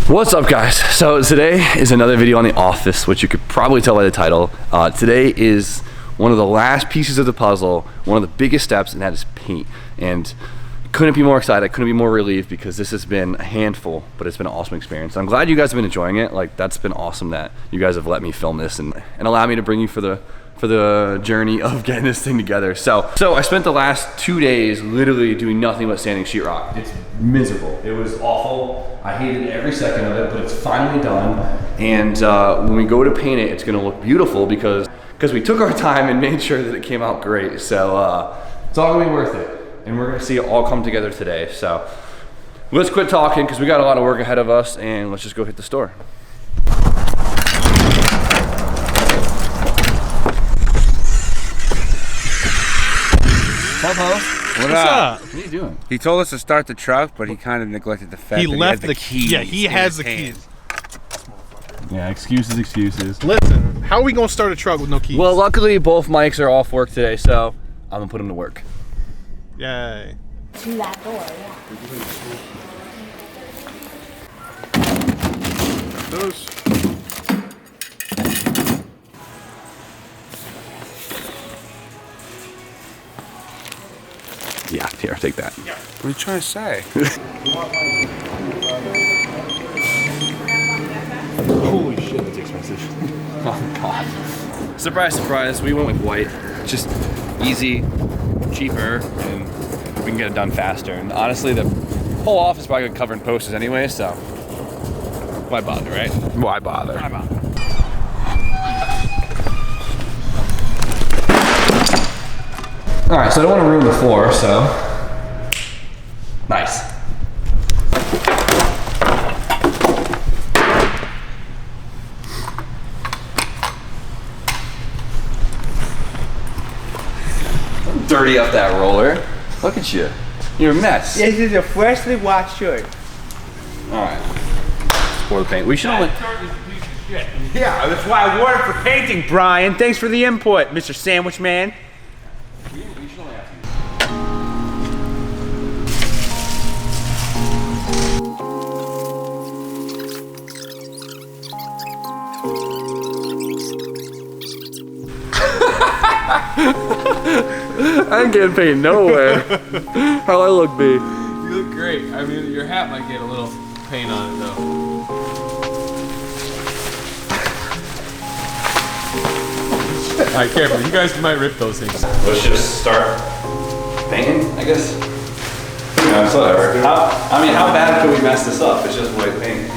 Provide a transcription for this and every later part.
What's up, guys? So today is another video on The Office, which you could probably tell by the title. Today is one of the last pieces of the puzzle, one of the biggest steps, and that is paint. And couldn't be more excited, couldn't be more relieved, because this has been a handful, but it's been an awesome experience. I'm glad you guys have been enjoying it. Like, that's been awesome that you guys have let me film this and allow me to bring you for the journey of getting this thing together. So I spent the last 2 days literally doing nothing but sanding sheetrock. It's miserable. It was awful. I hated every second of it, but it's finally done. And when we go to paint it, it's gonna look beautiful because we took our time and made sure that it came out great. So it's all gonna be worth it. And we're gonna see it all come together today. So let's quit talking because we got a lot of work ahead of us, and let's just go hit the store. What's up? What are you doing? He told us to start the truck, but he kind of neglected the fact that left he had the keys. Yeah, he has the keys. Yeah, excuses. Listen, how are we gonna start a truck with no keys? Well, luckily both mics are off work today, so I'm gonna put them to work. Yay. To that door, yeah. Those. Yeah, here, take that. What are you trying to say? Holy shit, that's expensive. Oh God. Surprise, surprise, we went with white. Just easy, cheaper, and we can get it done faster. And honestly, the whole office is probably gonna cover in posters anyway, so why bother, right? Why bother? Why bother? All right, so I don't want to ruin the floor, so nice. Don't dirty up that roller. Look at you. You're a mess. This is a freshly washed shirt. All right. Let's pour the paint. We should only. Yeah, that's why I wore it for painting, Brian. Thanks for the input, Mr. Sandwich Man. I ain't getting paid nowhere. How I look, B? You look great. I mean, your hat might get a little paint on it, though. All right, careful. You guys might rip those things. Let's just start painting, I guess. No, it's whatever. How bad could we mess this up? It's just white paint.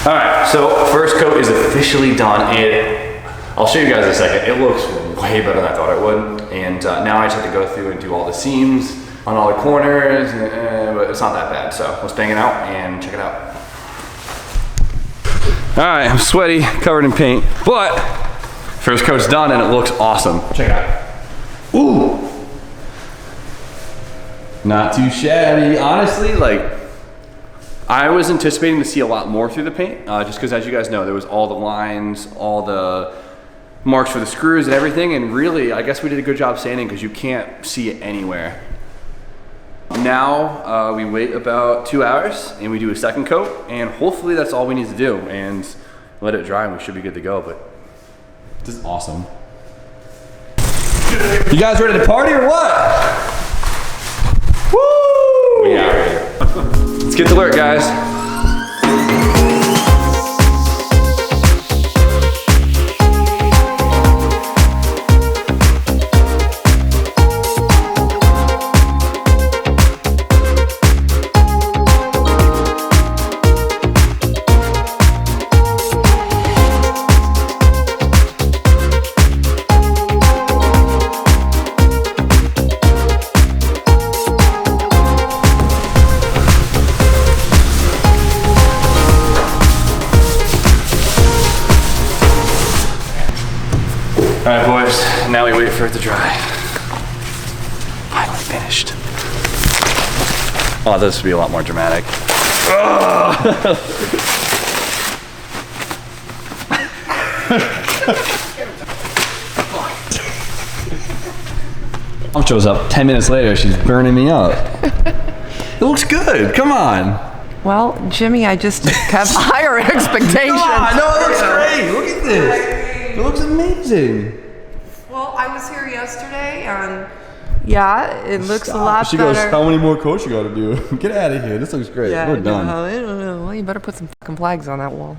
All right, so first coat is officially done. I'll show you guys in a second. It looks way better than I thought it would. And now I just have to go through and do all the seams on all the corners, but it's not that bad. So let's bang it out and check it out. All right, I'm sweaty, covered in paint, but first coat's done and it looks awesome. Check it out. Ooh. Not too shabby. Honestly, like, I was anticipating to see a lot more through the paint, just because, as you guys know, there was all the lines, all the marks for the screws and everything, and really, I guess we did a good job sanding because you can't see it anywhere. Now, we wait about 2 hours and we do a second coat, and hopefully that's all we need to do, and let it dry and we should be good to go, but this is awesome. You guys ready to party or what? Woo! We out here. Let's get to work, guys. right, boys, now we wait for it to dry. Finally finished. Oh, this would be a lot more dramatic. Mom shows up 10 minutes later, she's burning me up. It looks good, come on. Well, Jimmy, I just have higher expectations. No, it looks great, look at this. It looks amazing. Well, I was here yesterday and yeah, it looks a lot She better. goes, how many more coats you gotta do? Get out of here, this looks great, Yeah, we're done. No, I don't know. Well, you better put some fucking flags on that wall.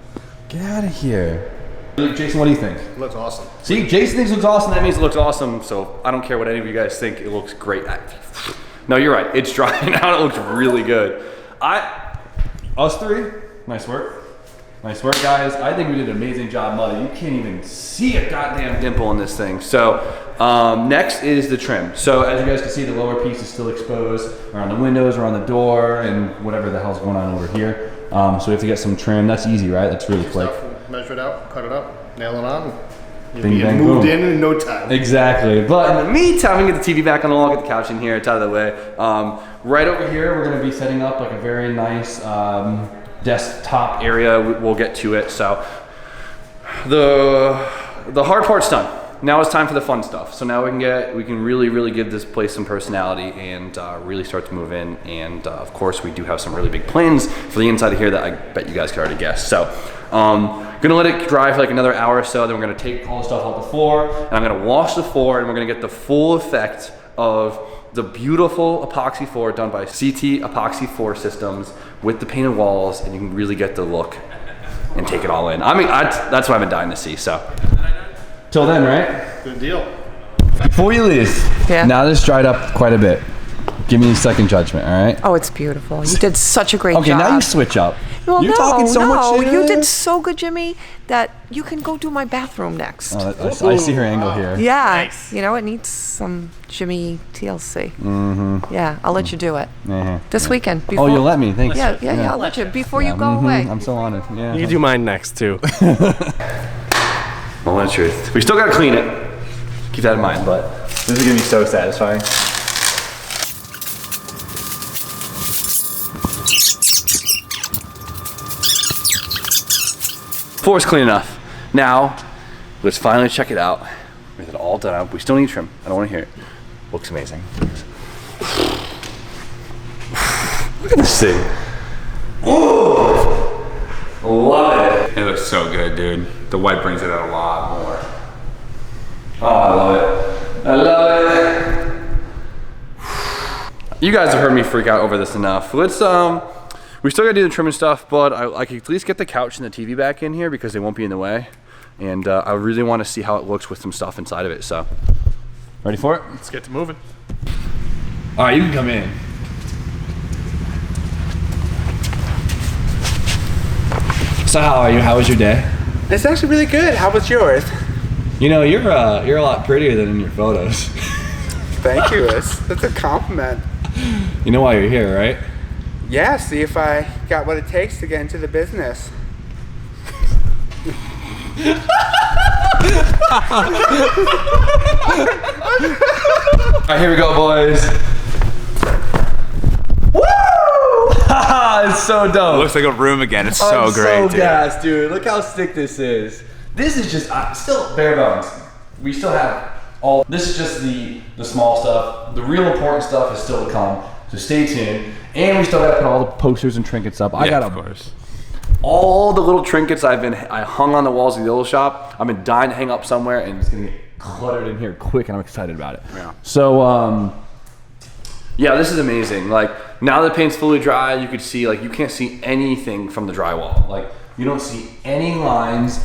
Get out of here. Jason, what do you think? Looks awesome. See, Jason thinks it looks awesome, that means it looks awesome, so I don't care what any of you guys think, it looks great. No, you're right, it's drying out, it looks really good. Us three, nice work. Nice work, guys. I think we did an amazing job, Muddy. You can't even see a goddamn dimple in this thing. So, next is the trim. So, as you guys can see, the lower piece is still exposed around the windows, around the door, and whatever the hell's going on over here. So we have to get some trim. That's easy, right? That's really quick. Measure it out, cut it up, nail it on. You'll Bing, be bang, moved boom. in no time. Exactly. But in the meantime, we get the TV back on the wall, get the couch in here, it's out of the way. Right over here, we're gonna be setting up like a very nice desktop area. We'll get to it. So the hard part's done. Now it's time for the fun stuff. So now we can really give this place some personality and really start to move in. And of course, we do have some really big plans for the inside of here that I bet you guys can already guess. So gonna let it dry for like another hour or so. Then we're gonna take all the stuff off the floor and I'm gonna wash the floor and we're gonna get the full effect of the beautiful epoxy floor done by CT Epoxy Floor Systems with the painted walls, and you can really get the look and take it all in. I mean, that's what I've been dying to see, so. Till then, right? Good deal. Before you leave, Yeah. now this dried up quite a bit. Give me a second judgment, all right? Oh, it's beautiful. You did such a great job. Okay, now you switch up. Well, You're no, talking so much shit. you did so good, Jimmy, that you can go do my bathroom next. Oh, I see her angle here. Yeah, you know, it needs some Jimmy TLC. Mm-hmm. Yeah, I'll let you do it. This weekend. Oh, you'll let me? Thanks. Yeah, I'll let you before you go away. I'm so honored. Yeah. You can do mine next too. Well, that's truth. We still gotta clean it. Keep that in mind, but this is gonna be so satisfying. Floor's clean enough. Now, let's finally check it out. With it all done up. We still need trim. I don't wanna hear it. Looks amazing. Look at this thing. Oh, love it. It looks so good, dude. The white brings it out a lot more. Oh, I love it. I love it. You guys have heard me freak out over this enough. Let's, we still gotta do the trim and stuff, but I can at least get the couch and the TV back in here because they won't be in the way. And I really wanna see how it looks with some stuff inside of it, so. Ready for it? Let's get to moving. All right, you can come in. So how are you? How was your day? It's actually really good. How was yours? You know, you're a lot prettier than in your photos. Thank you. That's a compliment. You know why you're here, right? Yeah, see if I got what it takes to get into the business. All right, here we go, boys. Woo! It's so dope. It looks like a room again. It's so I'm great, so dude. gassed, dude. Look how sick this is. This is just still bare bones. We still have all. This is just the small stuff. The real important stuff is still to come. So stay tuned. And we still got to put all the posters and trinkets up. I got of course. all the little trinkets I hung on the walls of the old shop. I've been dying to hang up somewhere, and it's gonna get cluttered in here quick, and I'm excited about it. Yeah. So yeah, this is amazing. Like now the paint's fully dry, you could see you can't see anything from the drywall. Like you don't see any lines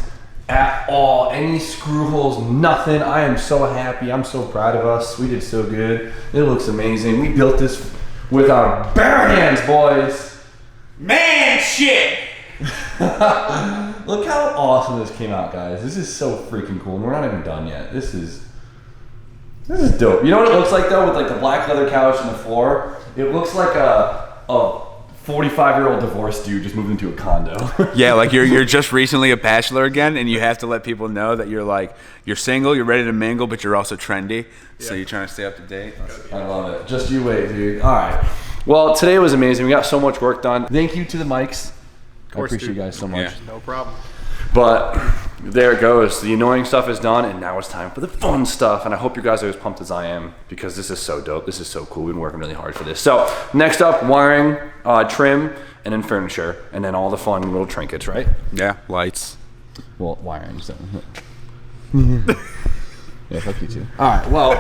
at all, any screw holes, nothing. I am so happy. I'm so proud of us. We did so good. It looks amazing. We built this with our bare hands, boys. Man, shit! Look how awesome this came out, guys. This is so freaking cool. And we're not even done yet. This is dope. You know what it looks like though, with like the black leather couch and the floor? It looks like a 45-year-old divorced dude just moved into a condo. Yeah, like you're just recently a bachelor again, and you have to let people know that you're single, you're ready to mingle, but you're also trendy. So you're trying to stay up to date. I love it. Just you wait, dude. All right. Well, today was amazing. We got so much work done. Thank you to the mics. I appreciate you guys so much. Yeah. No problem. But there it goes. The annoying stuff is done, and now it's time for the fun stuff. And I hope you guys are as pumped as I am, because this is so dope. This is so cool. We've been working really hard for this. So next up, wiring, trim, and then furniture, and then all the fun little trinkets, right? Yeah, lights. Well, wiring. So. Yeah, fuck you too. All right. Well,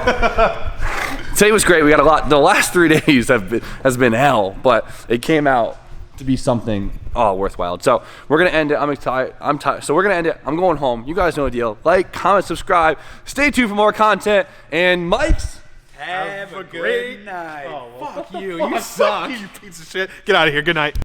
today was great. We got a lot. The last 3 days has been hell, but it came out to be something worthwhile. So we're gonna end it. I'm tired. So we're gonna end it. I'm going home. You guys know the deal. Like, comment, subscribe. Stay tuned for more content. And Mike's. Have a great night. Oh, well, fuck you. You suck. You piece of shit. Get out of here. Good night.